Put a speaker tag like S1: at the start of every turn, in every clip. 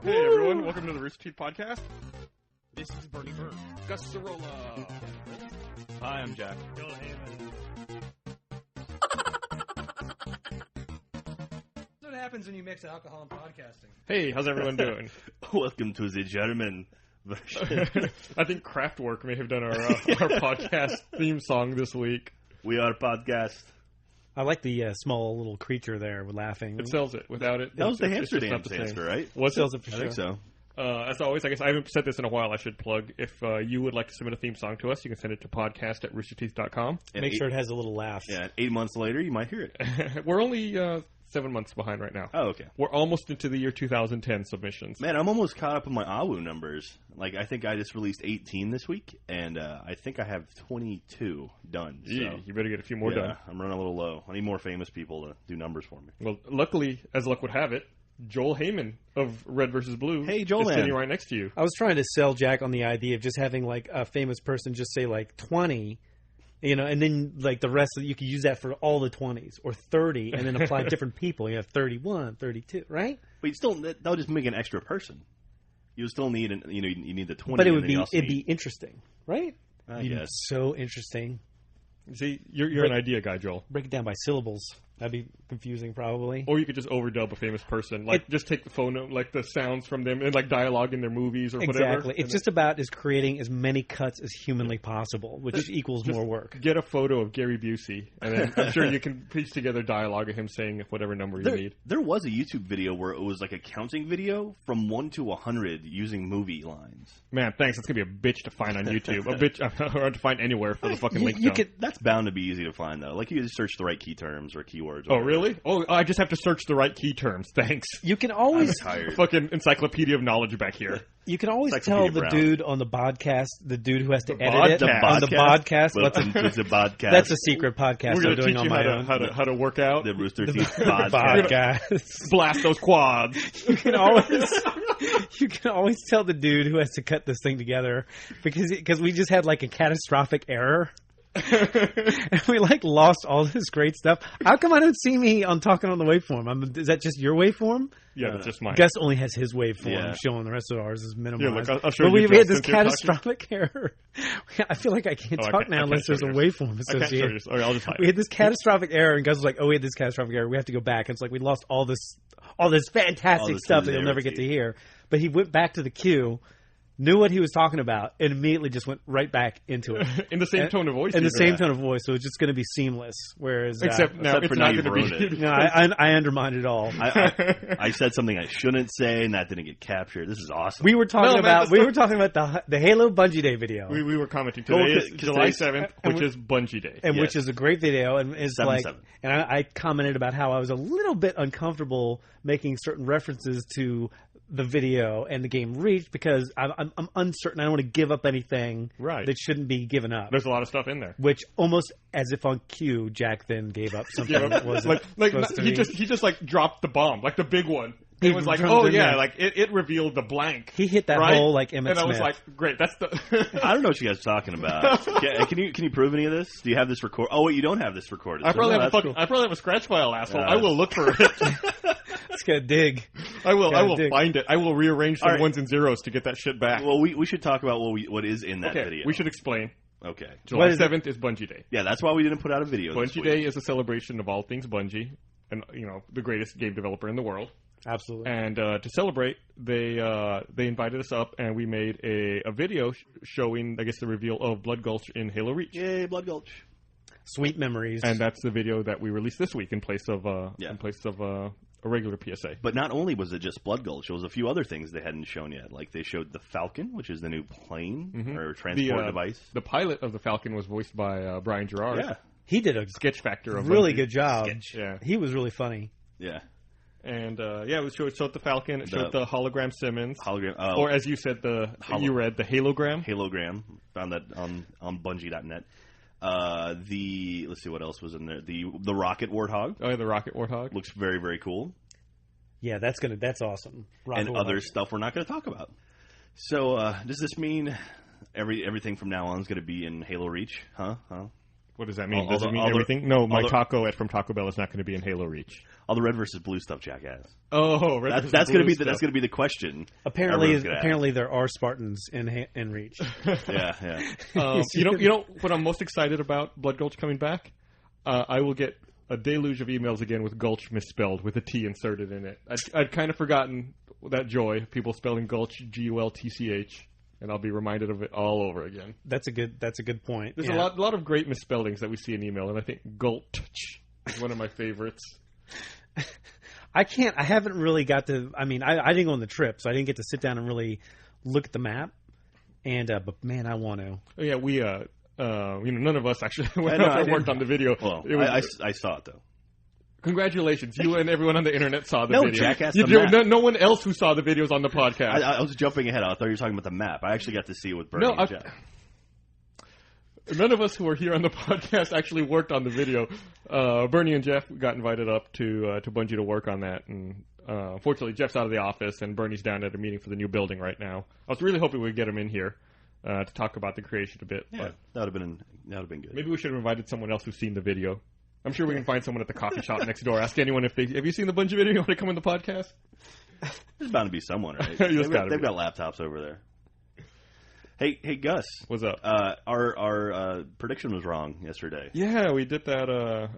S1: Hey everyone, welcome to the Rooster Teeth podcast.
S2: This is Bernie Burke.
S1: Gus Cirola.
S3: Hi, I'm Jack.
S2: Bill Heyman. That's what happens when you mix alcohol and podcasting.
S1: Hey, how's everyone doing?
S3: Welcome to the German version.
S1: I think Kraftwerk may have done our podcast theme song this week.
S3: We are podcast.
S4: I like the small little creature there laughing.
S1: It sells it. Without it,
S3: That was the
S1: it's
S3: hamster
S1: just not
S3: dance
S1: the same.
S3: hamster, right?
S1: Was
S4: Sells
S1: it?
S4: it for
S3: I
S4: sure.
S3: think so.
S1: As always, I guess I haven't said this in a while. I should plug. If you would like to submit a theme song to us, you can send it to podcast@roosterteeth.com.
S3: And
S4: Make sure it has a little laugh.
S3: Yeah, 8 months later, you might hear it.
S1: We're only 7 months behind right now.
S3: Oh, okay.
S1: We're almost into the year 2010 submissions.
S3: Man, I'm almost caught up on my AWU numbers. Like, I think I just released 18 this week, and I think I have 22 done. So,
S1: Yeah, you better get a few more done.
S3: I'm running a little low. I need more famous people to do numbers for me.
S1: Well, luckily, as luck would have it, Joel Heyman of Red vs. Blue
S3: Hey, Joel,
S1: is
S3: man.
S1: sitting right next to you.
S4: I was trying to sell Jack on the idea of just having like a famous person just say like 20, and then like the rest of you could use that for all the 20s or 30 and then apply different people. You have 31, 32, right?
S3: But that'll just make an extra person. You still need, you need the 20.
S4: But
S3: and then you also
S4: it'd
S3: need-
S4: be interesting, right?
S3: I
S4: It'd be
S3: guess.
S4: so interesting.
S1: See, you're an idea guy, Joel.
S4: Break it down by syllables. That'd be confusing, probably.
S1: Or you could just overdub a famous person. Like, just take the phone, like the sounds from them and like dialogue in their movies or whatever.
S4: Exactly. It's just about creating as many cuts as humanly possible, which equals
S1: Just
S4: more work.
S1: Get a photo of Gary Busey, and then I'm sure you can piece together dialogue of him saying whatever number you need.
S3: There was a YouTube video where it was like a counting video from 1 to 100 using movie lines.
S1: Man, thanks. That's gonna be a bitch to find on YouTube. A bitch or to find anywhere for the fucking link. dump.
S3: That's bound to be easy to find though. Like you just search the right key terms or keywords.
S1: Oh, really? Oh, I just have to search the right key terms. Thanks.
S4: You can
S3: I'm
S4: always
S3: tired.
S1: Fucking encyclopedia of knowledge back here.
S4: You can always
S3: Encyclopedia
S4: tell the
S3: Brown.
S4: dude on the podcast, the dude who has to
S1: The
S4: edit it
S1: podcast.
S4: on the podcast.
S3: Welcome to the podcast.
S4: That's a secret podcast
S1: We're
S4: I'm
S1: gonna
S4: doing
S1: teach
S4: on
S1: you
S4: my own.
S1: how to work out.
S3: the Rooster Teeth podcast.
S4: Podcast.
S1: Blast those quads.
S4: You can always tell the dude who has to cut this thing together because we just had like a catastrophic error. And we like lost all this great stuff. How come I don't see me on talking on the waveform? Is that just your waveform?
S1: Yeah, that's just mine.
S4: Gus only has his waveform
S3: Yeah.
S4: showing. The rest of ours is minimized.
S1: Yeah, look, I'll show
S4: but
S1: you,
S4: we had
S1: Joel,
S4: this
S1: since you're talking.
S4: catastrophic error. I feel like I can't
S1: Oh, I
S4: talk
S1: can't-
S4: now
S1: I can't
S4: unless there's a
S1: show yours.
S4: waveform
S1: I can't show
S4: associated.
S1: you. Okay, I'll just hide.
S4: We had this catastrophic error, and Gus was like, "Oh, we had this catastrophic error. We have to go back." And it's like we lost all this fantastic
S3: All this
S4: stuff that you'll never get to
S3: hilarity.
S4: hear. But he went back to the queue, knew what he was talking about, and immediately just went right back into it
S1: In the same tone of voice.
S4: in the
S1: even.
S4: same tone of voice. So it's just going to be seamless. Whereas,
S1: Except now
S3: Except
S1: it's
S3: for now
S1: not
S3: you've
S1: going to
S3: ruined
S1: be.
S3: it.
S4: no, I undermined it all.
S3: I said something I shouldn't say, and that didn't get captured. This is awesome.
S4: We were talking
S1: No, man,
S4: about
S1: that's
S4: the Halo Bungie Day video.
S1: We were commenting.
S3: Well,
S1: Today is
S3: 'cause
S1: July
S3: today's-
S1: 7th,
S4: and
S1: which
S4: we-
S1: is Bungie Day.
S4: and
S3: Yes.
S4: which is a great video, and it's
S3: 7/7.
S4: and I commented about how I was a little bit uncomfortable making certain references to the video and the game Reach because I'm uncertain. I don't want to give up anything
S1: Right.
S4: that shouldn't be given up.
S1: There's a lot of stuff in there.
S4: Which almost as if on cue, Jack then gave up something that wasn't
S1: like
S4: supposed to
S1: he
S4: be.
S1: just like dropped the bomb, like the big one.
S4: He
S1: It was like,
S4: drummed
S1: oh
S4: in
S1: yeah,
S4: there.
S1: like it revealed the blank.
S4: He hit that
S1: right?
S4: hole like Emmett
S1: and I was
S4: Smith.
S1: like, great, that's the.
S3: I don't know what you guys are talking about. Can you prove any of this? Do you have this record? Oh wait, you don't have this recorded.
S1: I probably
S3: So,
S1: have
S3: no,
S1: a
S3: that's
S1: I probably have a scratch file, asshole.
S3: Yeah,
S1: I will look for it.
S4: Let's go dig.
S1: I will
S4: Gotta dig.
S1: find it. I will rearrange some
S3: All right.
S1: ones and zeros to get that shit back.
S3: Well, we should talk about what is in that
S1: okay,
S3: video.
S1: we should explain.
S3: Okay.
S1: July
S4: What is it?
S1: 7th is Bungie Day.
S3: Yeah, that's why we didn't put out a video. this
S1: Bungie
S3: week.
S1: Day is a celebration of all things Bungie, and the greatest game developer in the world.
S4: Absolutely.
S1: And to celebrate, they invited us up, and we made a video showing, I guess, the reveal of Blood Gulch in Halo Reach.
S3: Yay, Blood Gulch.
S4: Sweet memories.
S1: And that's the video that we released this week in place of
S3: Yeah.
S1: a regular PSA.
S3: But not only was it just Blood Gulch, there was a few other things they hadn't shown yet. Like they showed the Falcon, which is the new plane or transport device.
S1: The pilot of the Falcon was voiced by Brian Gerard.
S3: Yeah,
S4: he did a
S1: Sketch Factor of
S4: really
S1: Bungie.
S4: good job.
S3: Sketch.
S1: Yeah.
S4: He was really funny.
S3: yeah.
S1: And it showed the Falcon. It showed the hologram Simmons.
S3: Hologram.
S1: Or as you said, you read the halogram.
S3: Halogram. Found that on Bungie.net. Let's see what else was in there. The Rocket Warthog
S1: Oh, yeah, the Rocket Warthog.
S3: looks very, very cool.
S4: Yeah, that's awesome.
S3: And other stuff we're not going to talk about. So does this mean everything from now on is going to be in Halo Reach? Huh?
S1: What does that mean?
S3: All
S1: Does
S3: the-
S1: it mean
S3: all the-
S1: everything? No, my
S3: all the-
S1: taco from Taco Bell is not going to be in Halo Reach.
S3: All the red versus blue stuff, jackass.
S1: Oh, red versus
S3: That's
S1: blue
S3: going to be
S1: stuff.
S3: that's going to be the question.
S4: Apparently there are Spartans in Reach.
S3: Yeah.
S1: You know what I'm most excited about? Blood Gulch coming back. I will get a deluge of emails again with Gulch misspelled with a T inserted in it. I'd kind of forgotten that joy, people spelling Gulch Gultch, and I'll be reminded of it all over again.
S4: That's a good point.
S1: There's a lot of great misspellings that we see in email, and I think Gulch is one of my favorites.
S4: I haven't really got to. I mean, I didn't go on the trip, so I didn't get to sit down and really look at the map. And but man, I want to.
S1: Oh, yeah, we none of us actually worked on the video.
S3: Well, I saw it though.
S1: Congratulations, you and everyone on the internet saw the
S3: No,
S1: video.
S3: jackass,
S1: You
S3: the
S1: do-
S3: map.
S1: no one else who saw the videos on the podcast.
S3: I was jumping ahead. I thought you were talking about the map. I actually got to see it with Bernie and Jeff.
S1: None of us who are here on the podcast actually worked on the video. Bernie and Jeff got invited up to Bungie to work on that, and fortunately Jeff's out of the office and Bernie's down at a meeting for the new building right now. I was really hoping we'd get him in here to talk about the creation a bit.
S3: Yeah,
S1: But
S3: that would have been good.
S1: maybe we should have invited someone else who's seen the video. I'm sure we can find someone at the coffee shop next door. Ask anyone have you seen the Bungie video? You want to come on the podcast?
S3: There's bound to be someone, right?
S1: There's gotta
S3: They've
S1: be.
S3: got laptops over there. Hey, Gus.
S1: What's up?
S3: Our prediction was wrong yesterday.
S1: Yeah, we did that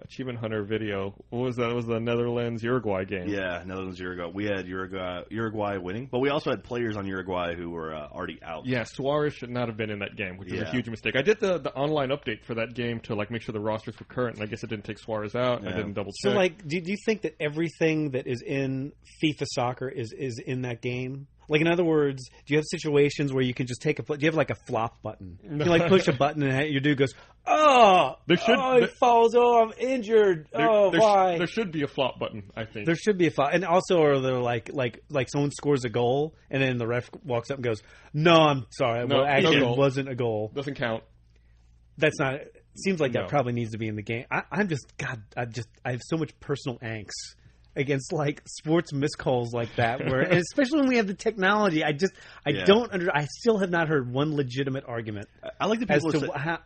S1: Achievement Hunter video. What was that? It was the Netherlands-Uruguay game.
S3: Yeah, Netherlands Uruguay. We had Uruguay winning, but we also had players on Uruguay who were already out.
S1: Yeah, Suarez should not have been in that game, which is a
S3: Yeah.
S1: huge mistake. I did the online update for that game to make sure the rosters were current, and I guess it didn't take Suarez out.
S3: Yeah.
S1: I didn't double
S4: So,
S1: check.
S4: do you think that everything that is in FIFA soccer is in that game? Like, in other words, do you have situations where you can just do you have like a flop button? You can push a button and your dude goes, he falls off, injured. Why?
S1: There should be a flop button, I think.
S4: There should be a flop. And also, are there like someone scores a goal and then the ref walks up and goes, "No, I'm sorry,
S1: No,
S4: actually
S1: no goal.
S4: it wasn't a goal."
S1: Doesn't count.
S4: That's not. It seems like
S1: No.
S4: that probably needs to be in the game. I have so much personal angst against sports miscalls like that, where and especially when we have the technology. I still have not heard one legitimate argument
S3: I like the
S4: as
S3: people.
S4: to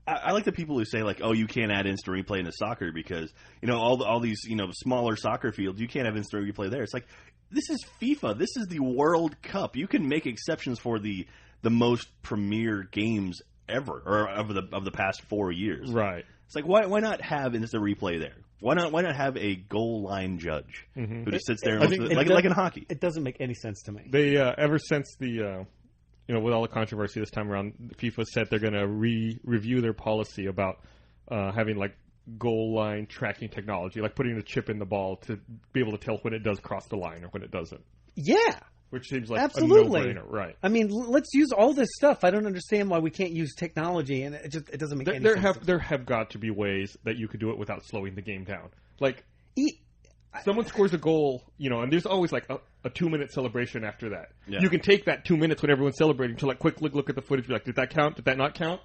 S3: I like the people who say "Oh, you can't add instant replay into soccer because all these smaller soccer fields, you can't have instant replay there." It's like, this is FIFA. This is the World Cup. You can make exceptions for the most premier games ever, or of the past 4 years.
S1: Right.
S3: It's like, why not have instant replay there? Why not have a goal line judge who just sits there and looks like in hockey?
S4: It doesn't make any sense to me.
S1: They ever since the with all the controversy this time around, FIFA said they're going to review their policy about having goal line tracking technology, like putting a chip in the ball to be able to tell when it does cross the line or when it doesn't.
S4: Yeah.
S1: Which seems like
S4: Absolutely.
S1: a no-brainer, right?
S4: I mean, let's use all this stuff. I don't understand why we can't use technology, and it doesn't make any sense.
S1: There have got to be ways that you could do it without slowing the game down. Someone scores a goal, and there's always a 2-minute celebration after that.
S3: Yeah.
S1: You can take that 2 minutes when everyone's celebrating to quick look at the footage. Be like, did that count? Did that not count?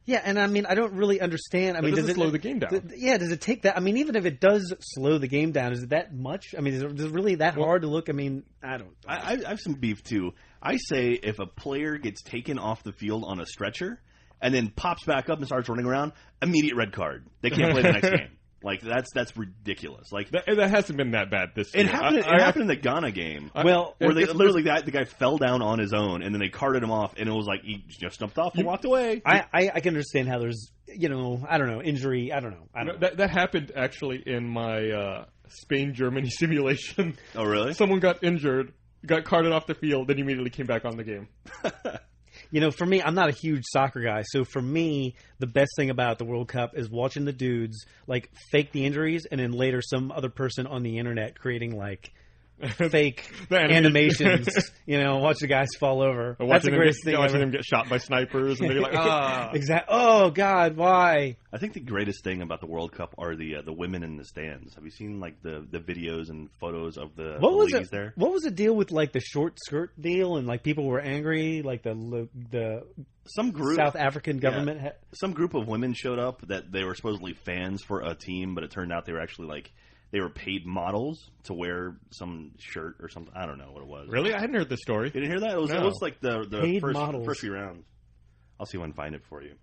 S4: Yeah, and I mean, I don't really understand. I mean,
S1: does it slow the game down?
S4: Does it take that? I mean, even if it does slow the game down, is it that much? I mean, is it really that hard to look? I mean, I don't.
S3: I have some beef too. I say if a player gets taken off the field on a stretcher and then pops back up and starts running around, immediate red card. They can't play the next game. That's ridiculous.
S1: That hasn't been that bad this year.
S3: It happened in the Ghana game.
S4: Where
S3: the guy fell down on his own, and then they carted him off, and it was like he just jumped off and walked away.
S4: I can understand how there's I don't know, injury. I don't know.
S1: That happened actually in my Spain-Germany simulation.
S3: Oh, really?
S1: Someone got injured, got carted off the field, then immediately came back on the game.
S4: For me, I'm not a huge soccer guy, so for me, the best thing about the World Cup is watching the dudes fake the injuries, and then later some other person on the internet creating fake animations. Watch the guys fall over. That's the greatest thing.
S1: Watching them get shot by snipers, and they're like,
S4: exactly. Oh God, why?
S3: I think the greatest thing about the World Cup are the women in the stands. Have you seen the videos and photos of the ladies there?
S4: What was the deal with the short skirt deal and people were angry?
S3: Some group,
S4: South African government.
S3: Yeah, some group of women showed up that they were supposedly fans for a team, but it turned out they were actually they were paid models to wear some shirt or something. I don't know what it was.
S1: Really? I hadn't heard this story.
S3: You didn't hear that? It was like the
S4: paid
S3: first few rounds. I'll see if I can find it for you.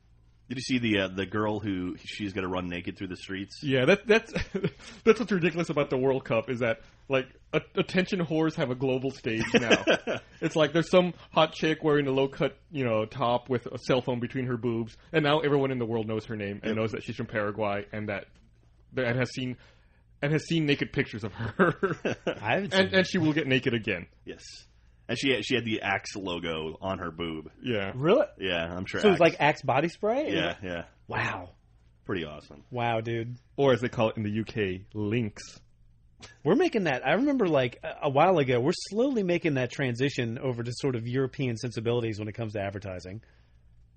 S3: Did you see the girl who she's going to run naked through the streets?
S1: Yeah, that's that's what's ridiculous about the World Cup is that like attention whores have a global stage now. It's like there's some hot chick wearing a low cut top with a cell phone between her boobs, and now everyone in the world knows her name and knows that she's from Paraguay and has seen naked pictures of her.
S4: I haven't seen
S1: and she will get naked again.
S3: Yes. And she had the Axe logo on her boob.
S1: Yeah.
S4: Really?
S3: Yeah, I'm sure.
S4: So it was like Axe body spray?
S3: Yeah.
S4: Wow.
S3: Pretty awesome.
S4: Wow, dude.
S1: Or as they call it in the UK, links.
S4: We're making that. I remember like a while ago, we're slowly making that transition over to sort of European sensibilities when it comes to advertising.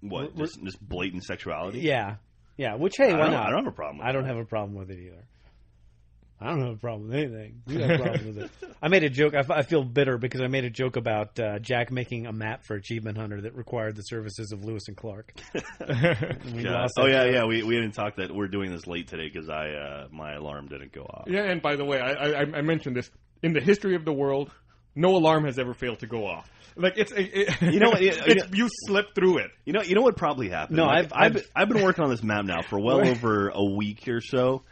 S3: What? Just blatant sexuality?
S4: Yeah. Yeah. Which, hey, why not?
S3: I don't have a problem with
S4: I don't
S3: that.
S4: have a problem with it either. I don't have a problem with anything. You have a problem with it. I made a joke. I feel bitter because I made a joke about Jack making a map for Achievement Hunter that required the services of Lewis and Clark. And we lost that joke.
S3: Yeah. We didn't talk that we're doing this late today because my alarm didn't go off.
S1: Yeah, and by the way, I mentioned this. In the history of the world, no alarm has ever failed to go off. Like
S3: You know what?
S1: you slept through it.
S3: You know what probably happened?
S4: No,
S3: Like, I've been working on this map now for well over a week or so.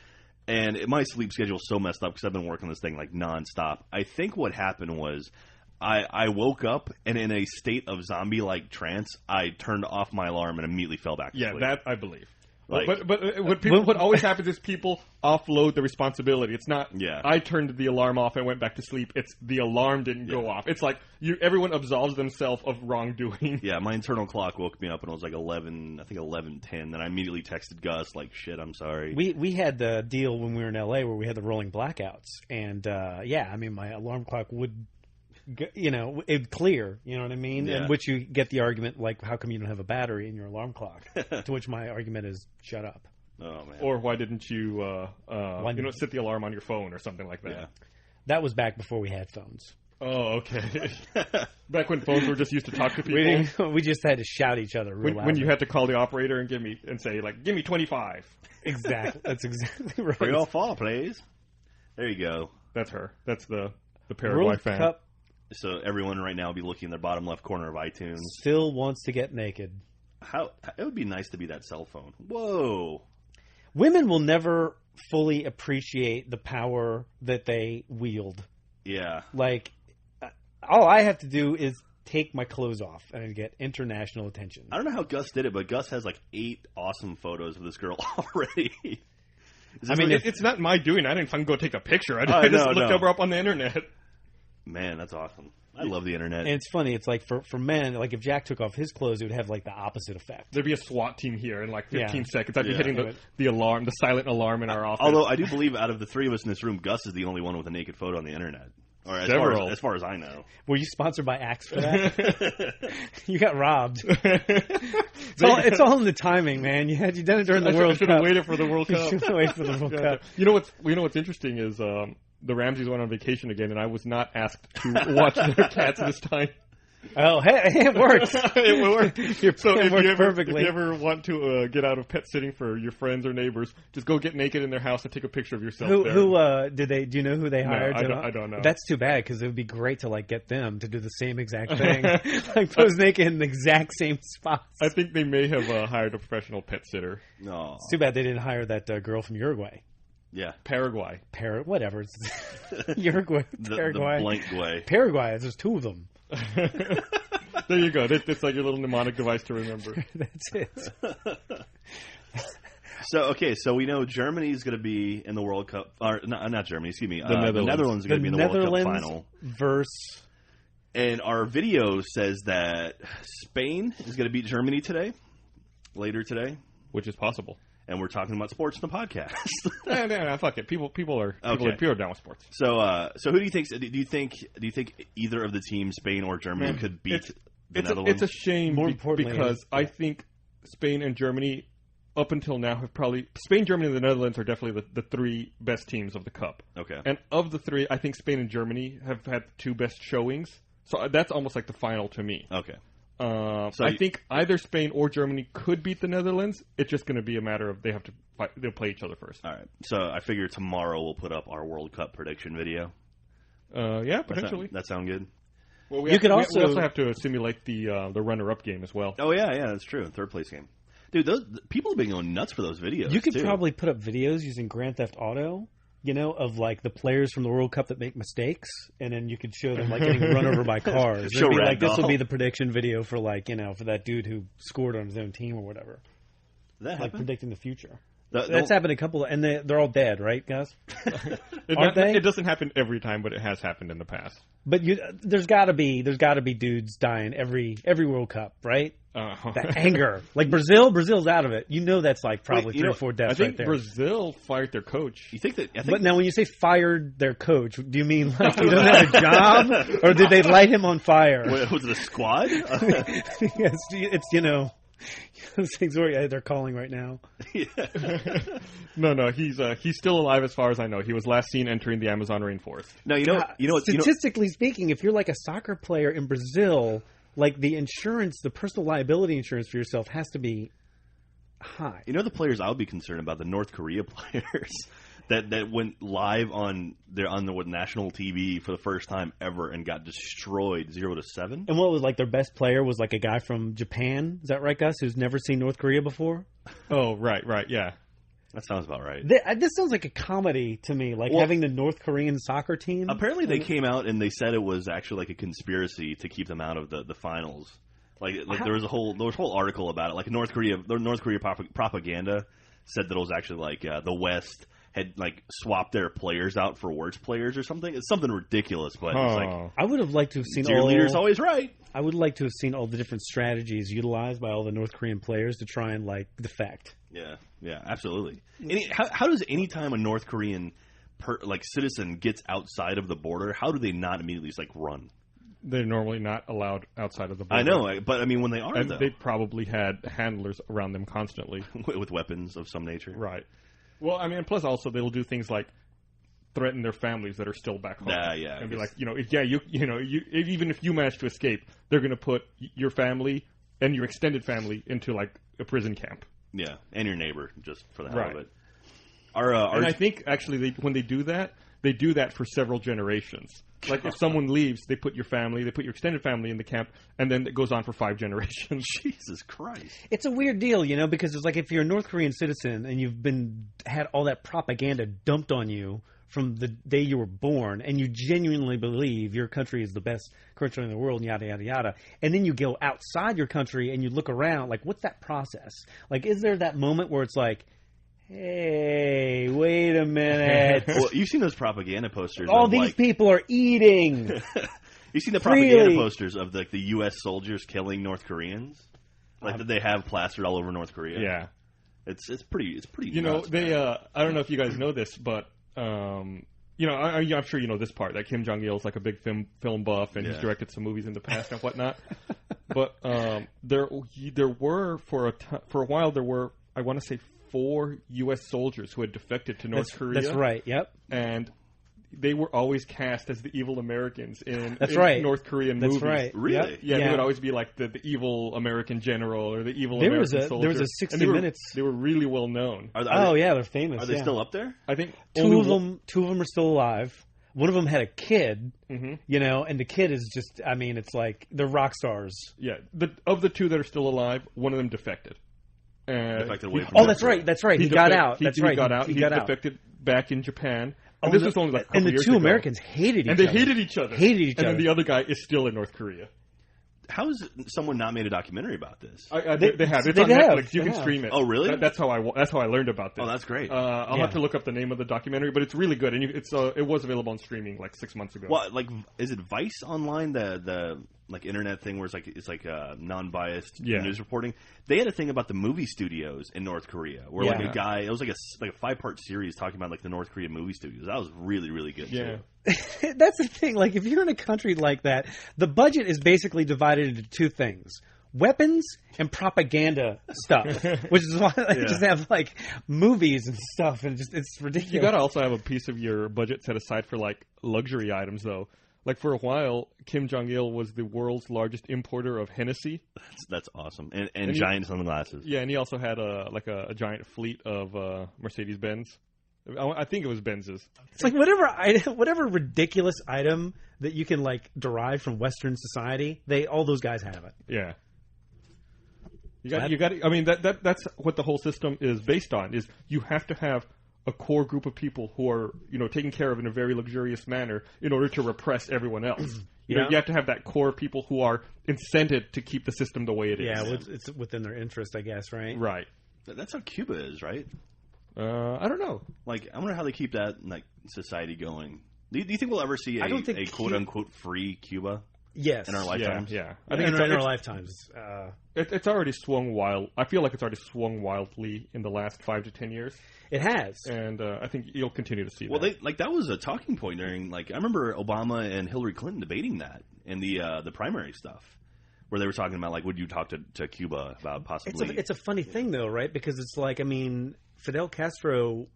S3: And my sleep schedule's so messed up because I've been working this thing like nonstop. I think what happened was I woke up and in a state of zombie-like trance, I turned off my alarm and immediately fell back to sleep.
S1: Yeah, that I believe.
S3: Like-
S1: What always happens is people offload the responsibility. It's not,
S3: Yeah.
S1: I turned the alarm off and went back to sleep. It's the alarm didn't go off. It's like everyone absolves themselves of wrongdoing.
S3: Yeah, my internal clock woke me up and it was like 11:10. Then I immediately texted Gus like, "Shit, I'm sorry."
S4: We had the deal when we were in LA where we had the rolling blackouts, and I mean my alarm clock would, it'd clear. You know what I mean?
S3: Yeah.
S4: In which you get the argument like, how come you don't have a battery in your alarm clock? To which my argument is, shut up.
S3: Oh man.
S1: Or why didn't you, set the alarm on your phone or something like that?
S3: Yeah.
S4: That was back before we had phones.
S1: Oh, okay. Back when phones were just used to talk to people.
S4: We just had to shout each other real loud.
S1: When you had to call the operator and say give me 25.
S4: Exactly. That's exactly right.
S3: 3 or 4, please. There you go.
S1: That's her. That's the Paraguay
S4: World
S1: fan.
S4: Cup
S3: So everyone right now will be looking in their bottom left corner of iTunes.
S4: still wants to get naked.
S3: It would be nice to be that cell phone. Whoa.
S4: Women will never fully appreciate the power that they wield.
S3: Yeah.
S4: Like, all I have to do is take my clothes off and I get international attention.
S3: I don't know how Gus did it, but Gus has like 8 awesome photos of this girl already.
S1: It's not my doing. I didn't fucking go take a picture. I just
S3: no,
S1: looked
S3: no.
S1: her up on the internet.
S3: Man, that's awesome. I love the internet.
S4: And it's funny. It's like for men, like if Jack took off his clothes, it would have like the opposite effect.
S1: There'd be a SWAT team here in like 15 seconds. I'd be
S3: Yeah.
S1: hitting the alarm, the silent alarm in our office.
S3: Although I do believe out of the 3 of us in this room, Gus is the only one with a naked photo on the internet. Or as far as I know.
S4: Were you sponsored by Axe for that? You got robbed. It's all in the timing, man. You done it during the World
S1: should
S4: Cup.
S1: have waited for the World
S4: You
S1: Cup.
S4: should have waited for the World Cup.
S1: You know what's interesting is the Ramseys went on vacation again, and I was not asked to watch their cats this time.
S4: Oh, hey, it works.
S1: It worked. So
S4: It
S1: if
S4: worked
S1: you
S4: perfectly.
S1: ever want to get out of pet sitting for your friends or neighbors, just go get naked in their house and take a picture of yourself.
S4: Do
S1: there.
S4: you know who they hired?
S1: I don't know.
S4: That's too bad because it would be great to like get them to do the same exact thing, like pose naked in the exact same spots.
S1: I think they may have hired a professional pet sitter.
S3: No.
S4: It's too bad they didn't hire that girl from Uruguay.
S3: Yeah.
S1: Paraguay.
S4: Whatever. It's Uruguay, Paraguay.
S3: The blank way.
S4: Paraguay. There's 2 of them.
S1: There you go. It's like your little mnemonic device to remember.
S4: That's it.
S3: So we know Germany's going to be in the World Cup. Or not Germany, excuse me.
S1: The Netherlands.
S3: The Netherlands are going to be in the World Cup final.
S4: Versus
S3: And our video says that Spain is going to beat Germany later today.
S1: Which is possible.
S3: And we're talking about sports in the podcast.
S1: No, fuck it. People are down with sports.
S3: So who do you think? Do you think either of the teams, Spain or Germany, could beat the Netherlands?
S1: It's a shame
S4: More importantly,
S1: because I think Spain and Germany, up until now, have probably Spain, Germany, and the Netherlands are definitely the 3 best teams of the Cup.
S3: Okay.
S1: And of the 3, I think Spain and Germany have had the 2 best showings. So that's almost like the final to me.
S3: Okay.
S1: I think either Spain or Germany could beat the Netherlands. It's just going to be a matter of they'll play each other first.
S3: All right. So I figure tomorrow we'll put up our World Cup prediction video.
S1: Yeah, potentially.
S3: That sound good?
S1: Well,
S4: You could
S1: we
S4: also
S1: have to simulate the runner-up game as well.
S3: Oh yeah, that's true. 3rd place game. Dude, people have been going nuts for those videos.
S4: You could
S3: too.
S4: probably put up videos using Grand Theft Auto, of like the players from the World Cup that make mistakes, and then you could show them like getting run over by cars.
S3: Show
S4: It'd be like,
S3: Ragdoll.
S4: this will be the prediction video for like, for that dude who scored on his own team or whatever.
S3: Did that
S4: Like
S3: happen?
S4: predicting the future.
S3: The-
S4: That's happened a couple of, and they're all dead, right, guys?
S1: It,
S4: they?
S1: it doesn't happen every time, but it has happened in the past.
S4: But there's got to be dudes dying every World Cup, right? The anger, like Brazil's out of it. That's like probably 3 or 4
S1: I
S4: deaths
S1: think
S4: right there.
S1: Brazil fired their coach.
S3: You think that? I think
S4: But now, when you say fired their coach, do you mean like he doesn't have a job, or did they light him on fire?
S3: was it a squad?
S4: Yes, it's those things where they're calling right now.
S1: No, he's still alive as far as I know. He was last seen entering the Amazon rainforest.
S3: No, you know.
S4: Statistically speaking, if you're like a soccer player in Brazil, like the insurance, the personal liability insurance for yourself has to be high.
S3: You know the players I would be concerned about, the North Korea players that went live on the national TV for the first time ever and got destroyed 0-7.
S4: And what was like their best player was like a guy from Japan. Is that right, Gus? Who's never seen North Korea before?
S1: Oh, right, yeah.
S3: That sounds about right.
S4: This sounds like a comedy to me, like having the North Korean soccer team.
S3: Apparently, they came out and they said it was actually like a conspiracy to keep them out of the finals. Like there was a whole article about it. Like North Korea propaganda said that it was actually like the West had like swapped their players out for worse players or something. It's something ridiculous, but it's like
S4: I would have liked to have seen
S3: your leader's always right.
S4: I would like to have seen all the different strategies utilized by all the North Korean players to try and like defect.
S3: Yeah, absolutely. How does any time a North Korean citizen gets outside of the border, how do they not immediately just like run?
S1: They're normally not allowed outside of the border.
S3: I know, but I mean when they are,
S1: and
S3: though,
S1: they probably had handlers around them constantly
S3: with weapons of some nature,
S1: right? Well, I mean, plus also they'll do things like threaten their families that are still back home.
S3: Yeah,
S1: and be like, even if you manage to escape, they're going to put your family and your extended family into like a prison camp.
S3: Yeah, and your neighbor, just for the hell of it.
S1: And I think actually when they do that for several generations. Like if someone leaves, they put your extended family in the camp, and then it goes on for 5 generations.
S3: Jesus Christ!
S4: It's a weird deal, because it's like if you're a North Korean citizen and you've had all that propaganda dumped on you from the day you were born, and you genuinely believe your country is the best country in the world, and yada yada yada, and then you go outside your country and you look around, like what's that process? Like, is there that moment where it's like, hey, wait a minute.
S3: Well, you've seen those propaganda posters.
S4: All these people are eating.
S3: You've seen the propaganda posters of the U.S. soldiers killing North Koreans, that they have plastered all over North Korea.
S1: Yeah,
S3: it's pretty.
S1: nuts, they. I don't know if you guys know this, but I'm sure you know this part that Kim Jong Il is like a big film buff, and he's directed some movies in the past and whatnot. But there were for a while there were, I want to say, 4 U.S. soldiers who had defected to North Korea.
S4: That's right. Yep.
S1: And they were always cast as the evil Americans in North Korean movies.
S4: That's right.
S3: Really?
S4: Yep.
S1: Yeah, they would always be like the evil American general or the evil American soldier.
S4: There was a 60 Minutes.
S1: They were really well known.
S4: They're famous.
S3: Are they still up there?
S1: I think
S4: two of them are still alive. One of them had a kid,
S1: mm-hmm.
S4: And the kid is just, it's like they're rock stars.
S1: Yeah. Of the 2 that are still alive, one of them defected.
S3: Defected away from
S4: that's right. He got out. That's right.
S1: He got out. He defected back in Japan. And this was only like a couple years ago.
S4: And the 2 Americans hated each other.
S1: And they hated each other. And then the other guy is still in North Korea.
S3: How has someone not made a documentary about this?
S1: They have. It's on Netflix. You can stream it.
S3: Oh, really?
S1: That's how I learned about this.
S3: Oh, that's great.
S1: I'll have to look up the name of the documentary, but it's really good, and it was available on streaming like 6 months ago.
S3: Well, is it Vice Online, the internet thing where it's like non-biased news reporting? They had a thing about the movie studios in North Korea, where like a guy, it was like a 5-part series talking about like the North Korean movie studios. That was really, really good too.
S4: That's the thing. Like, if you're in a country like that, the budget is basically divided into 2 things: weapons and propaganda stuff. Which is why they just have like movies and stuff, and it's ridiculous.
S1: You gotta also have a piece of your budget set aside for like luxury items, though. Like for a while, Kim Jong Il was the world's largest importer of Hennessy.
S3: That's awesome, and giant sunglasses.
S1: Yeah, and he also had a giant fleet of Mercedes Benz. I think it was Benz's.
S4: It's like whatever ridiculous item that you can like derive from Western society, all those guys have it.
S1: Yeah. You got. I mean, that's what the whole system is based on. Is you have to have a core group of people who are, taken care of in a very luxurious manner in order to repress everyone else. You have to have that core people who are incented to keep the system the way it is.
S4: Yeah, it's within their interest, I guess, right?
S1: Right.
S3: That's how Cuba is, right?
S1: I don't know.
S3: Like, I wonder how they keep that society going. Do you think we'll ever see a quote-unquote free Cuba?
S4: Yes.
S3: In our lifetimes?
S1: Yeah.
S4: I think in our lifetimes.
S1: It's already swung wild. I feel like it's already swung wildly in the last 5 to 10 years.
S4: It has.
S1: And I think you'll continue to see
S3: that.
S1: Well,
S3: that was a talking point during, I remember Obama and Hillary Clinton debating that in the primary stuff, where they were talking about, would you talk to Cuba about possibly...
S4: It's a funny thing, though, right? Because it's Fidel Castro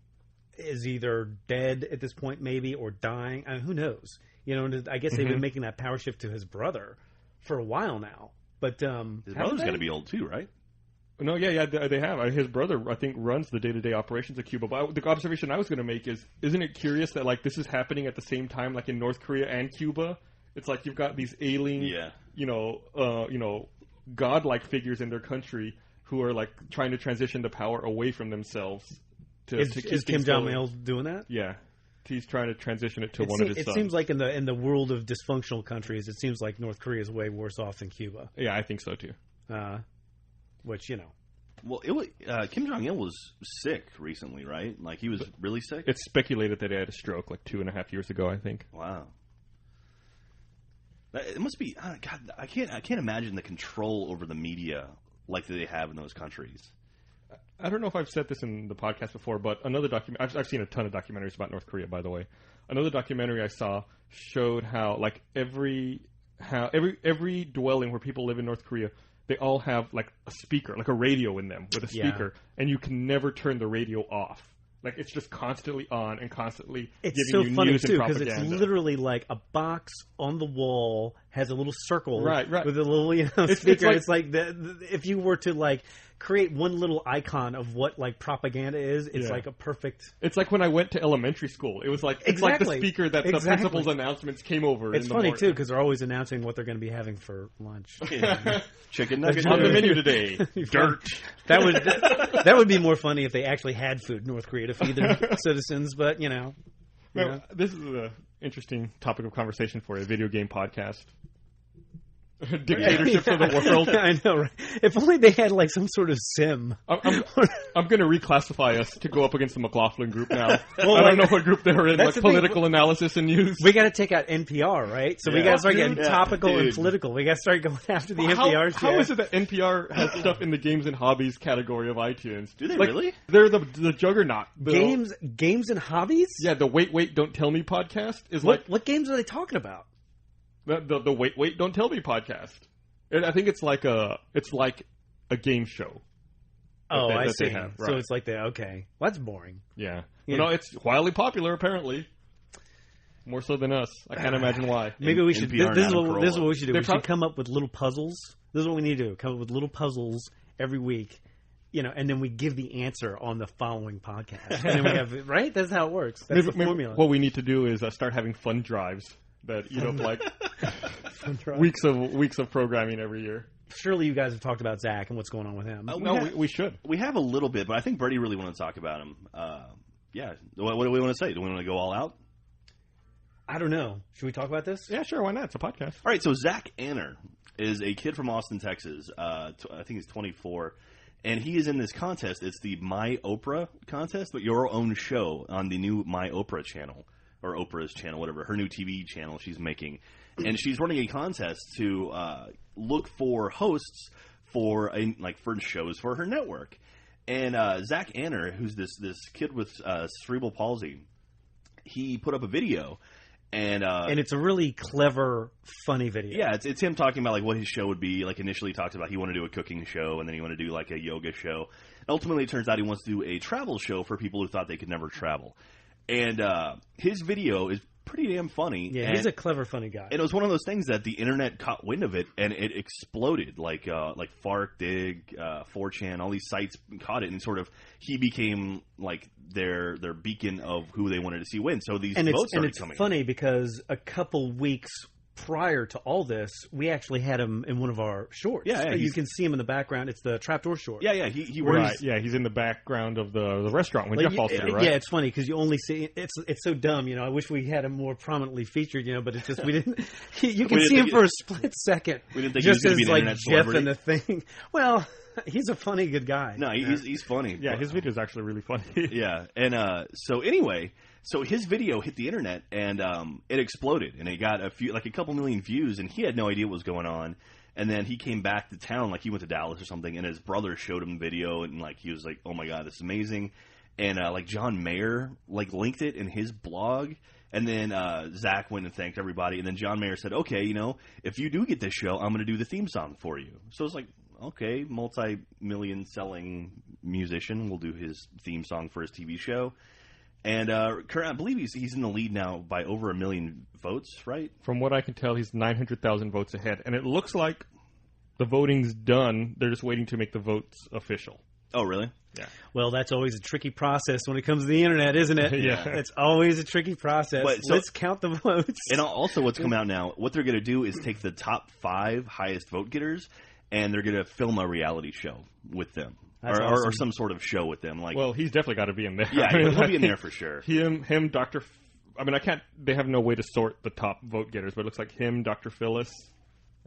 S4: is either dead at this point, maybe, or dying. I mean, who knows? I guess they've been making that power shift to his brother for a while now. But
S3: his brother's got to be old too, right?
S1: No, yeah, they have. His brother, I think, runs the day-to-day operations of Cuba. But the observation I was going to make is, isn't it curious that this is happening at the same time, in North Korea and Cuba? It's like you've got these ailing, godlike figures in their country who are trying to transition the power away from themselves.
S4: Is Kim Jong-il doing that?
S1: Yeah. He's trying to transition it to one of his sons.
S4: It seems like in the world of dysfunctional countries, it seems like North Korea is way worse off than Cuba.
S1: Yeah, I think so too.
S4: Which
S3: Well, Kim Jong-il was sick recently, right? He was really sick.
S1: It's speculated that he had a stroke 2.5 years ago, I think.
S3: Wow. It must be. God, I can't imagine the control over the media like they have in those countries.
S1: I don't know if I've said this in the podcast before, but another I've seen a ton of documentaries about North Korea, by the way. Another documentary I saw showed how every dwelling where people live in North Korea, they all have a speaker, a radio in them with a speaker, and you can never turn the radio off. It's just constantly on and constantly giving you news and propaganda. It's so funny, too, because it's literally
S4: a box on the wall has a little circle
S1: right.
S4: with a little speaker. It's if you were to create one little icon of what propaganda is, it's a perfect...
S1: It's like when I went to elementary school. It was it's like the speaker that the principal's announcements came over.
S4: It's funny, too, because they're always announcing what they're going to be having for lunch.
S3: Chicken nuggets
S1: on the menu today. Dirt.
S4: That would be more funny if they actually had food in North Korea to feed their citizens, but,
S1: This is an interesting topic of conversation for a video game podcast. Dictatorship of the world.
S4: I know, right? If only they had some sort of sim.
S1: I'm going to reclassify us to go up against the McLaughlin group now. Well, I don't know what group they're in, political analysis and news.
S4: We got to take out NPR, right? So we got to start getting topical and political. We got to start going after the NPR shit.
S1: How is it that NPR has stuff in the games and hobbies category of iTunes?
S3: Do they really?
S1: They're the juggernaut.
S4: Games and hobbies?
S1: Yeah, the Wait, Don't Tell Me podcast is
S4: what games are they talking about?
S1: The Wait, Don't Tell Me podcast. I think it's like a game show.
S4: I see.
S1: They have, right.
S4: So it's okay. Well, that's boring.
S1: Yeah. No, it's wildly popular apparently. More so than us. I can't imagine why.
S4: Maybe we should. This is what we should do. We should come up with little puzzles. This is what we need to do. Come up with little puzzles every week. And then we give the answer on the following podcast. And then we have right. That's how it works. That's the formula.
S1: What we need to do is start having fun drives. That weeks of programming every year.
S4: Surely you guys have talked about Zach and what's going on with him.
S1: We should.
S3: We have a little bit, but I think Bertie really wanted to talk about him. Yeah. What do we want to say? Do we want to go all out?
S4: I don't know. Should we talk about this?
S1: Yeah, sure. Why not? It's a podcast.
S3: All right. So Zach Anner is a kid from Austin, Texas. I think he's 24. And he is in this contest. It's the My Oprah contest, but your own show on the new My Oprah channel. Or Oprah's channel, whatever, her new TV channel she's making. And she's running a contest to look for hosts for shows for her network. And Zach Anner, who's this kid with cerebral palsy, he put up a video. And
S4: it's a really clever, funny video.
S3: Yeah, it's him talking about what his show would be. Initially he talked about he wanted to do a cooking show, and then he wanted to do a yoga show. And ultimately it turns out he wants to do a travel show for people who thought they could never travel. And his video is pretty damn funny.
S4: Yeah, he's a clever, funny guy.
S3: And it was one of those things that the internet caught wind of it, and it exploded. Like Fark, Dig, 4chan, all these sites caught it, and he became their beacon of who they wanted to see win. So these votes started coming.
S4: And it's funny because a couple weeks prior to all this, we actually had him in one of our shorts.
S3: Yeah,
S4: you can see him in the background. It's the Trapdoor short.
S3: Yeah. He wears.
S1: Right, yeah, he's in the background of the restaurant when Jeff falls through, right?
S4: Yeah, it's funny because you only see it's so dumb. I wish we had him more prominently featured. But it's just we didn't. You can see him for a split second.
S3: We didn't think
S4: just
S3: he was
S4: as
S3: going to be an
S4: like
S3: internet
S4: Jeff in the thing. Well, he's a funny good guy.
S3: No, he's funny.
S1: Yeah, his video is actually really funny.
S3: Yeah, and so anyway, so his video hit the internet and it exploded, and it got a couple million views, and he had no idea what was going on. And then he came back to town, like he went to Dallas or something, and his brother showed him the video, and like he was like, "Oh my god, this is amazing!" And like John Mayer like linked it in his blog, and then Zach went and thanked everybody, and then John Mayer said, "Okay, if you do get this show, I'm going to do the theme song for you." So it's like, okay, multi-million selling musician will do his theme song for his TV show. And I believe he's in the lead now by over 1 million votes, right?
S1: From what I can tell, he's 900,000 votes ahead. And it looks like the voting's done. They're just waiting to make the votes official.
S3: Oh, really?
S1: Yeah.
S4: Well, that's always a tricky process when it comes to the internet, isn't it?
S1: Yeah.
S4: It's always a tricky process.
S3: But,
S4: let's count the votes.
S3: And also what's come out now, what they're going to do is take the top 5 highest vote getters, and they're going to film a reality show with them. Or some sort of show with them.
S1: Well, he's definitely got to be in there.
S3: Yeah, he'll be in there for sure.
S1: Him, Dr. They have no way to sort the top vote getters, but it looks like him, Dr. Phyllis,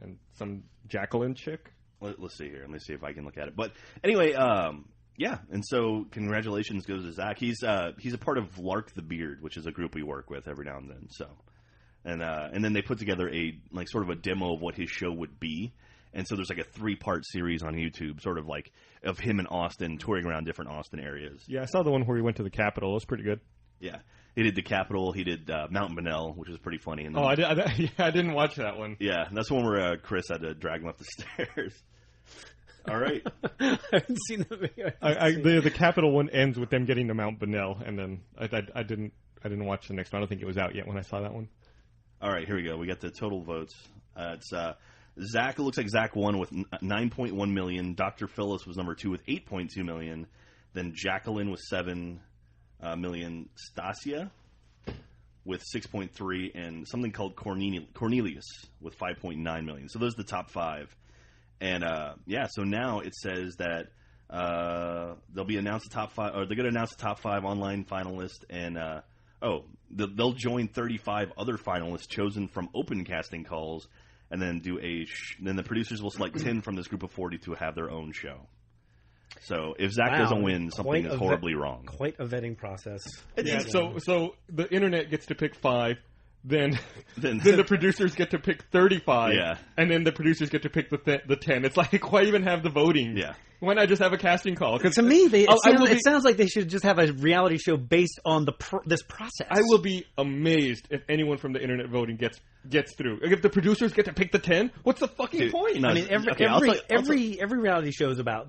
S1: and some Jacqueline chick.
S3: Let's see here. Let me see if I can look at it. But anyway, yeah. And so congratulations goes to Zach. He's a part of Lark the Beard, which is a group we work with every now and then. So, and then they put together a sort of a demo of what his show would be. And so there's like a 3-part series on YouTube, sort of like of him in Austin touring around different Austin areas.
S1: Yeah, I saw the one where he went to the Capitol. It was pretty good.
S3: Yeah, he did the Capitol. He did Mount Bonnell, which was pretty funny. And then,
S1: I didn't watch that one.
S3: Yeah, that's the one where Chris had to drag him up the stairs. All right,
S4: I haven't seen the video.
S1: The Capitol one ends with them getting to Mount Bonnell, and then I didn't watch the next one. I don't think it was out yet when I saw that one.
S3: All right, here we go. We got the total votes. It's Zach. It looks like Zach won with 9.1 million. Dr. Phyllis was number 2 with 8.2 million. Then Jacqueline with 7 million. Stasia with 6.3, and something called Cornelius with 5.9 million. So those are the top 5. And so now it says that they'll be announced the top 5, or they're going to announce the top 5 online finalists, and they'll join 35 other finalists chosen from open casting calls. And then then the producers will select 10 from this group of 40 to have their own show. So if Zach doesn't win, something is horribly wrong.
S4: Quite a vetting process.
S1: Yeah. So the internet gets to pick 5. Then the producers get to pick 35.
S3: Yeah.
S1: And then the producers get to pick the 10. It's like, why even have the voting?
S3: Yeah.
S1: Why not just have a casting call?
S4: Because to me, it sounds like they should just have a reality show based on this process.
S1: I will be amazed if anyone from the internet voting gets through. If the producers get to pick the 10, what's the fucking point?
S3: No,
S4: I mean, every reality show is about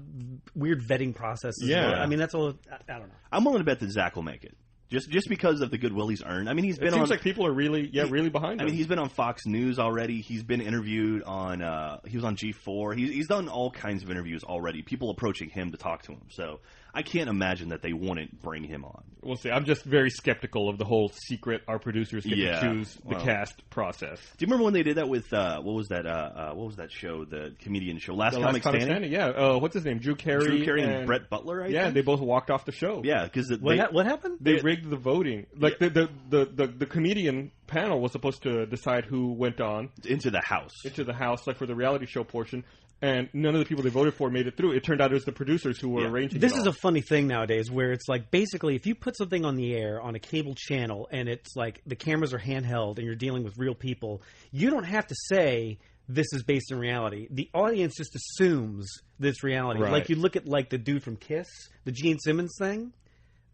S4: weird vetting processes.
S1: Yeah.
S4: I mean, that's all. I don't know.
S3: I'm willing to bet that Zach will make it. Just because of the goodwill he's earned. I mean, he's been
S1: it seems like people are really behind him.
S3: I mean, he's been on Fox News already. He's been interviewed on. He was on G4. He's done all kinds of interviews already. People approaching him to talk to him. So I can't imagine that they wouldn't bring him on.
S1: We'll see. I'm just very skeptical of the whole secret. Our producers get to choose the cast process.
S3: Do you remember when they did that with what was that show? The comedian show, Last Comic Standing.
S1: Yeah. What's his name? Drew Carey
S3: and Brett Butler. I think?
S1: They both walked off the show.
S3: Yeah, because
S4: what happened?
S1: They rigged the voting. Like the comedian panel was supposed to decide who went on
S3: into the house,
S1: like for the reality show portion. And none of the people they voted for made it through. It turned out it was the producers who were arranging it.
S4: This is a funny thing nowadays where it's like basically if you put something on the air on a cable channel and it's like the cameras are handheld and you're dealing with real people, you don't have to say this is based in reality. The audience just assumes this reality.
S1: Right.
S4: Like you look at like the dude from Kiss, the Gene Simmons thing,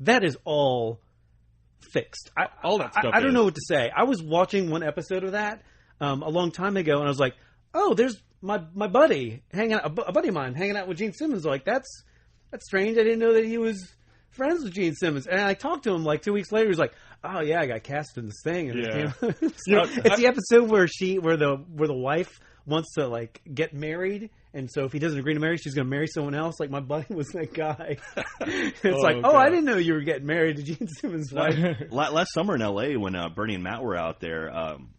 S4: that is all fixed.
S1: All that stuff
S4: I don't know what to say. I was watching one episode of that a long time ago and I was like, oh, there's my buddy hanging out, a buddy of mine hanging out with Gene Simmons. Like that's strange. I didn't know that he was friends with Gene Simmons. And I talked to him like 2 weeks later. He's like, "Oh yeah, I got cast in this thing." And
S1: Yeah.
S4: it's the episode where the wife wants to like get married, and so if he doesn't agree to marry, she's going to marry someone else. Like my buddy was that guy. It's like,
S1: God.
S4: I didn't know you were getting married to Gene Simmons' wife.
S3: Last summer in L.A. when Bernie and Matt were out there,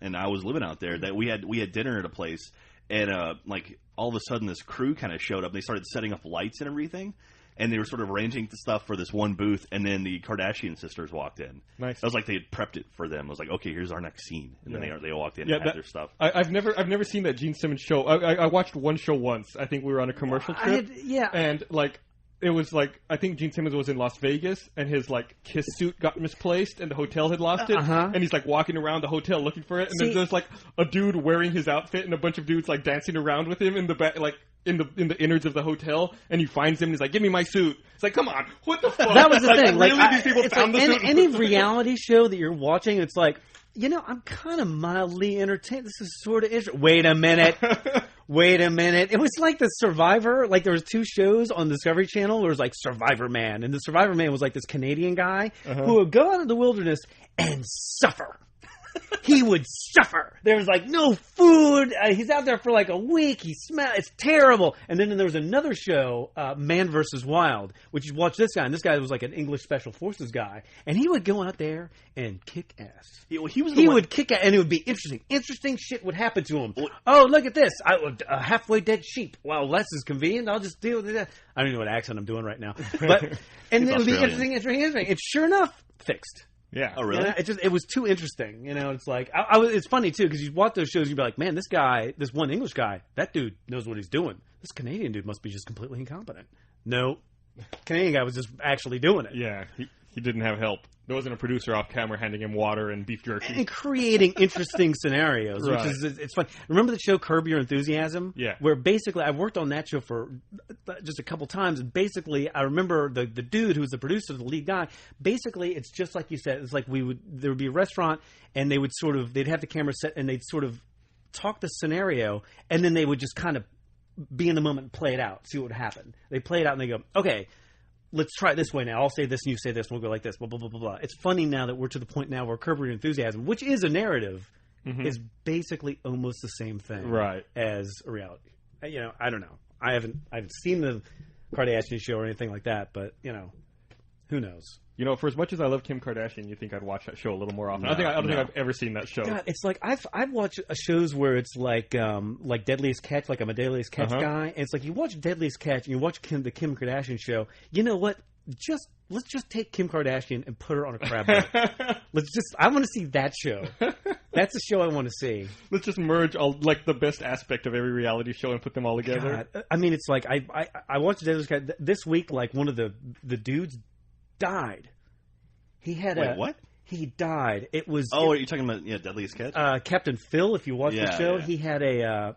S3: and I was living out there, that we had dinner at a place, and like all of a sudden this crew kind of showed up. They started setting up lights and everything, and they were sort of arranging the stuff for this one booth, and then the Kardashian sisters walked in.
S1: Nice.
S3: It was like they had prepped it for them. It was like, okay, here's our next scene, and then they walked in
S1: Yeah,
S3: and had their stuff.
S1: I've never seen that Gene Simmons show. I watched one show once. I think we were on a commercial trip. And like it was like I think Gene Simmons was in Las Vegas, and his like Kiss suit got misplaced, and the hotel had lost it. And he's like walking around the hotel looking for it, and then there's like a dude wearing his outfit, and a bunch of dudes like dancing around with him in the back, like in the innards of the hotel, and he finds him and he's like, "Give me my suit." It's like, come on, what the fuck?
S4: That was the thing.
S1: Really,
S4: Like,
S1: these people
S4: it's
S1: found
S4: like
S1: the suit.
S4: any reality show that you're watching, it's like, I'm kind of mildly entertained. This is sort of interesting. Wait a minute. It was like the Survivor. Like there was 2 shows on Discovery Channel. There was like Survivor Man, and the Survivor Man was like this Canadian guy who would go out in the wilderness and suffer. He would suffer. There was like no food. He's out there for like a week. It's terrible. And then there was another show, Man vs. Wild, which you watch this guy. And this guy was like an English Special Forces guy. And he would go out there and kick ass. He would kick ass, and it would be interesting. Interesting shit would happen to him. Oh, look at this. A halfway dead sheep. Well, less is convenient. I'll just deal with that. I don't even know what accent I'm doing right now. But and it would be interesting. It's sure enough fixed.
S1: Yeah.
S3: Oh, really?
S4: It was too interesting. It's like it's funny too because you watch those shows, and you'd be like, man, this guy, this one English guy, that dude knows what he's doing. This Canadian dude must be just completely incompetent. No, Canadian guy was just actually doing it.
S1: Yeah, he didn't have help. There wasn't a producer off camera handing him water and beef jerky.
S4: And creating interesting scenarios,
S1: Right.
S4: which is it's fun. Remember the show Curb Your Enthusiasm?
S1: Yeah.
S4: Where basically I worked on that show for just a couple times, and basically I remember the dude who was the producer, the lead guy. Basically, it's just like you said. It's like there would be a restaurant, and they'd have the camera set, and they'd sort of talk the scenario, and then they would just kind of be in the moment and play it out, see what would happen. They play it out, and they go, okay, let's try it this way now. I'll say this and you say this, and we'll go like this, blah, blah, blah, blah, blah. It's funny now that we're to the point now where Curb Your Enthusiasm, which is a narrative, is basically almost the same thing as a reality. I don't know. I haven't seen the Kardashian show or anything like that, but, who knows?
S1: For as much as I love Kim Kardashian, you think I'd watch that show a little more often.
S3: No,
S1: I don't think I've ever seen that show.
S4: God, it's like I've watched shows where it's like Deadliest Catch, like I'm a Deadliest Catch guy. And it's like you watch Deadliest Catch and you watch the Kim Kardashian show. You know what? Let's just take Kim Kardashian and put her on a crab boat. I want to see that show. That's the show I want to see.
S1: Let's just merge all like the best aspect of every reality show and put them all together.
S4: God. I mean, it's like I watched Deadliest Catch this week. Like one of the dudes died. He had
S3: what?
S4: He died. It was.
S3: Oh, are you talking about Deadliest Catch?
S4: Captain Phil. If you watch the show, he had a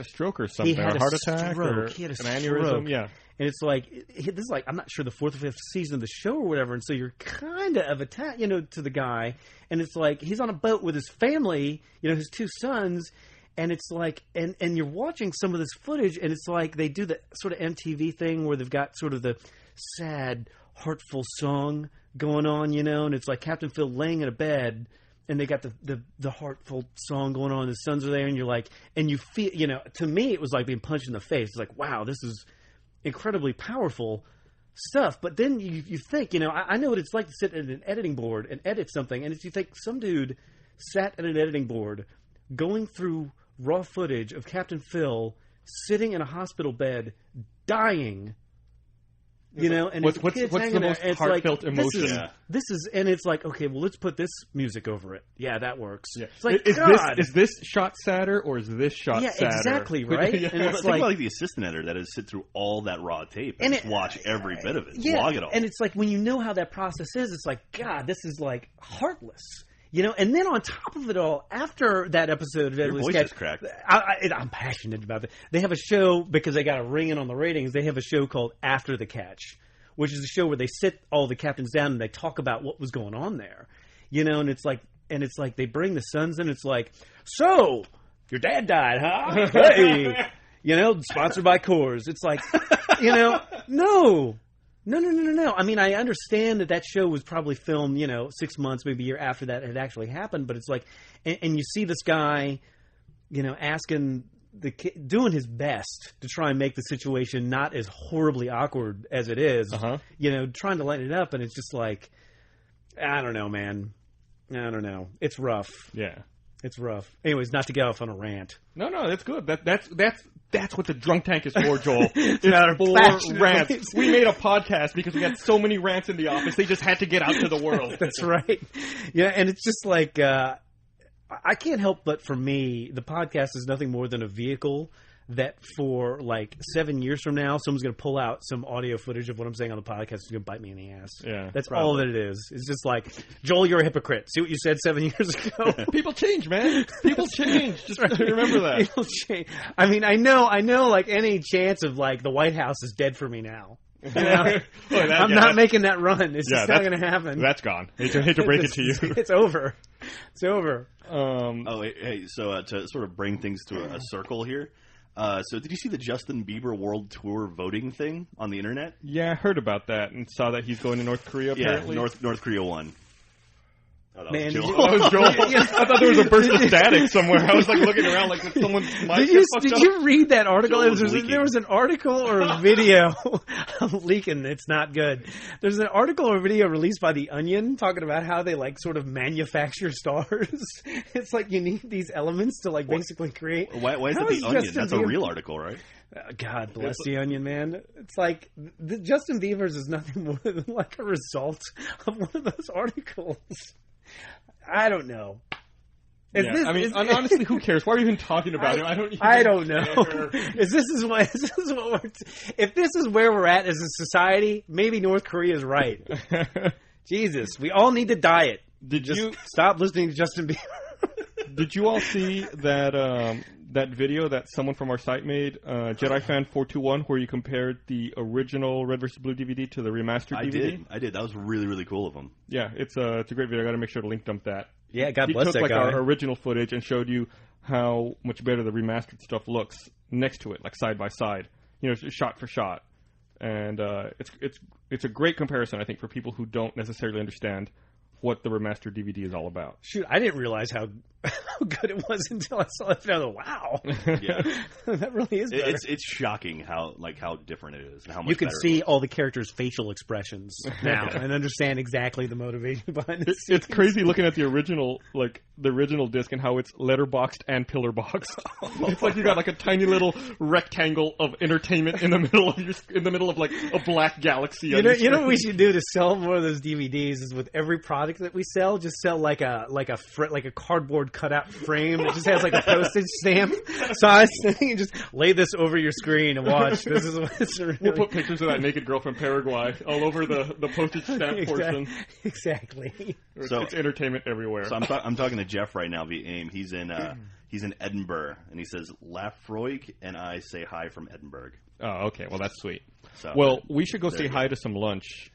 S1: stroke or something.
S4: He had
S1: a heart attack or
S4: he had
S1: an
S4: stroke.
S1: aneurysm. Yeah.
S4: And it's like this is like I'm not sure the 4th or 5th season of the show or whatever, and so you're kind of attached, to the guy, and it's like he's on a boat with his family, his 2 sons, and it's like and you're watching some of this footage, and it's like they do the sort of MTV thing where they've got sort of the sad, heartful song going on, and it's like Captain Phil laying in a bed, and they got the heartful song going on. The sons are there, and you're like, and you feel, to me, it was like being punched in the face. It's like, wow, this is incredibly powerful stuff. But then you think, I know what it's like to sit at an editing board and edit something, and you think some dude sat at an editing board going through raw footage of Captain Phil sitting in a hospital bed, dying. And
S1: what's the most heartfelt emotion?
S4: This is, and it's like, okay, well, let's put this music over it. Yeah, that works.
S1: Yeah.
S4: It's like,
S1: is this shot sadder or is this shot sadder?
S4: Yeah, exactly, right?
S1: Yeah.
S4: And it's
S3: think about the assistant editor that has sit through all that raw tape and just watch every bit of it, log it all.
S4: And it's like when you know how that process is, it's like, God, this is like heartless. And then on top of it all, after that episode of
S3: Your voice is cracked.
S4: I'm passionate about it. They have a show, because they got a ring in on the ratings, they have a show called After the Catch, which is a show where they sit all the captains down and they talk about what was going on there. And it's like they bring the sons in, it's like, so, your dad died, huh? Hey! Sponsored by Coors. It's like, no. No. I mean, I understand that show was probably filmed, 6 months, maybe a year after that had actually happened. But it's like, and you see this guy, asking doing his best to try and make the situation not as horribly awkward as it is. Trying to lighten it up, and it's just like, I don't know, man. I don't know. It's rough.
S1: Yeah.
S4: It's rough. Anyways, not to get off on a rant.
S1: No, that's good. That's what the drunk tank is for, Joel. It's
S4: Not
S1: for rants. We made a podcast because we got so many rants in the office. They just had to get out to the world.
S4: That's right. Yeah, and it's just like I can't help but, for me, the podcast is nothing more than a vehicle that for like 7 years from now, someone's going to pull out some audio footage of what I'm saying on the podcast. It's going to bite me in the ass.
S1: Yeah,
S4: that's probably all that it is. It's just like, Joel, you're a hypocrite. See what you said 7 years ago?
S1: People change, man. People change. Just remember that.
S4: People change. I mean, I know. Like any chance of like the White House is dead for me now. I'm not making that run. It's just not going to happen.
S1: That's gone. I hate to break it to you.
S4: It's over. It's over.
S3: So to sort of bring things to a circle here. So did you see the Justin Bieber World Tour voting thing on the internet?
S1: Yeah, I heard about that and saw that he's going to North Korea, apparently.
S3: Yeah, North Korea won. Oh, that was Joel.
S1: That was Joel. I thought there was a burst of static somewhere. I was like looking around like someone's mic
S4: Did you read that article? There was an article or a video. I'm leaking. It's not good. There's an article or video released by The Onion talking about how they like sort of manufacture stars. It's like you need these elements to like basically create.
S3: Why is it The Onion? That's a real article, right?
S4: God bless The Onion, man. It's like Justin Bieber's is nothing more than like a result of one of those articles. I don't know.
S1: Honestly, who cares? Why are you even talking about it?
S4: I don't know. If this is where we're at as a society, maybe North Korea is right. Jesus, we all need to diet.
S1: Did you
S4: stop listening to Justin Bieber?
S1: Did you all see that video that someone from our site made, JediFan421, where you compared the original Red vs. Blue DVD to the remastered DVD?
S3: I did. That was really, really cool of him.
S1: Yeah, it's a great video. I got to make sure to link dump that.
S4: Yeah, God bless that guy.
S1: He took our original footage and showed you how much better the remastered stuff looks next to it, like side by side, shot for shot. And it's a great comparison, I think, for people who don't necessarily understand what the remastered DVD is all about.
S4: Shoot, I didn't realize how good it was until I saw it. I was like, wow. Yeah. That really is better.
S3: It's shocking how different it is and how much
S4: you can
S3: better
S4: see all the characters' facial expressions now and understand exactly the motivation behind it.
S1: It's crazy looking at the original disc and how it's letterboxed and pillar boxed. It's like you got like a tiny little rectangle of entertainment in the middle of like a black galaxy.
S4: You know what we should do to sell more of those DVDs is with every product that we sell, just sell like a cardboard cutout frame that just has like a postage stamp size thing, and just lay this over your screen and watch. This is what it's really...
S1: We'll put pictures of that naked girl from Paraguay all over the postage stamp portion.
S4: Exactly.
S1: It's entertainment everywhere.
S3: So I'm talking to Jeff right now via AIM. He's in Edinburgh, and he says Lafroig, and I say hi from Edinburgh.
S1: Oh, okay. Well, that's sweet.
S3: So,
S1: we should go say hi to some lunch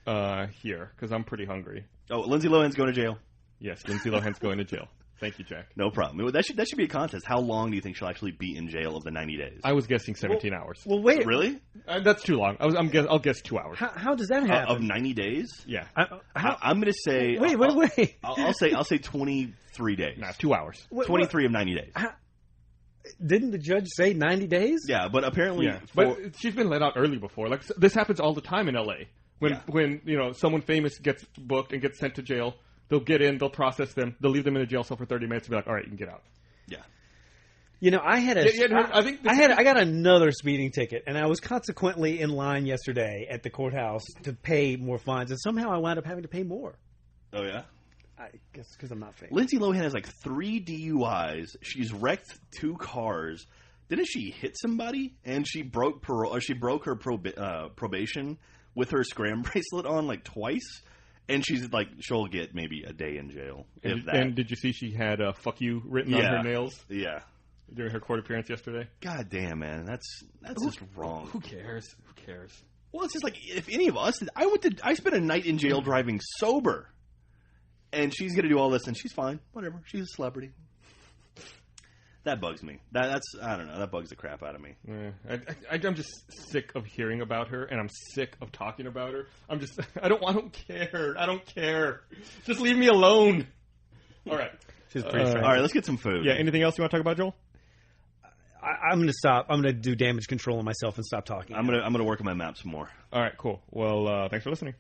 S1: here, because I'm pretty hungry.
S3: Oh, Lindsay Lohan's going to jail.
S1: Yes, Lindsay Lohan's going to jail. Thank you, Jack.
S3: No problem. That should be a contest. How long do you think she'll actually be in jail of the 90 days?
S1: I was guessing 17 hours.
S4: Well, wait.
S3: Really?
S1: That's too long. I'll guess 2 hours.
S4: How does that happen?
S3: Of 90 days?
S1: Yeah.
S3: I'm going to say...
S4: Wait.
S3: I'll say 23 days.
S1: Nah, 2 hours.
S3: 23 of 90 days.
S4: Didn't the judge say 90 days?
S3: Yeah, but apparently...
S1: Yeah. But she's been let out early before. Like, this happens all the time in L.A. When someone famous gets booked and gets sent to jail... They'll get in, they'll process them, they'll leave them in a jail cell for 30 minutes and be like, all right, you can get out.
S3: Yeah.
S4: I got another speeding ticket, and I was consequently in line yesterday at the courthouse to pay more fines, and somehow I wound up having to pay more.
S3: Oh, yeah?
S4: I guess because I'm not famous.
S3: Lindsay Lohan has like 3 DUIs. She's wrecked 2 cars. Didn't she hit somebody? And she broke her probation with her scram bracelet on like twice. And she's like, she'll get maybe a day in jail.
S1: And did you see she had "fuck you" written on her nails?
S3: Yeah.
S1: During her court appearance yesterday.
S3: God damn, man, that's just wrong.
S1: Who cares?
S3: Well, it's just like if any of us, I spent a night in jail driving sober, and she's gonna do all this, and she's fine. Whatever. She's a celebrity. That bugs me. That's I don't know. That bugs the crap out of me.
S1: I'm just sick of hearing about her, and I'm sick of talking about her. I don't care. Just leave me alone. All right.
S4: She's pretty
S3: All right, let's get some food.
S1: Yeah. Anything else you want to talk about, Joel?
S4: I'm going to stop. I'm going to do damage control on myself and stop talking.
S3: I'm gonna work on my map some more.
S1: All right. Cool. Well, thanks for listening.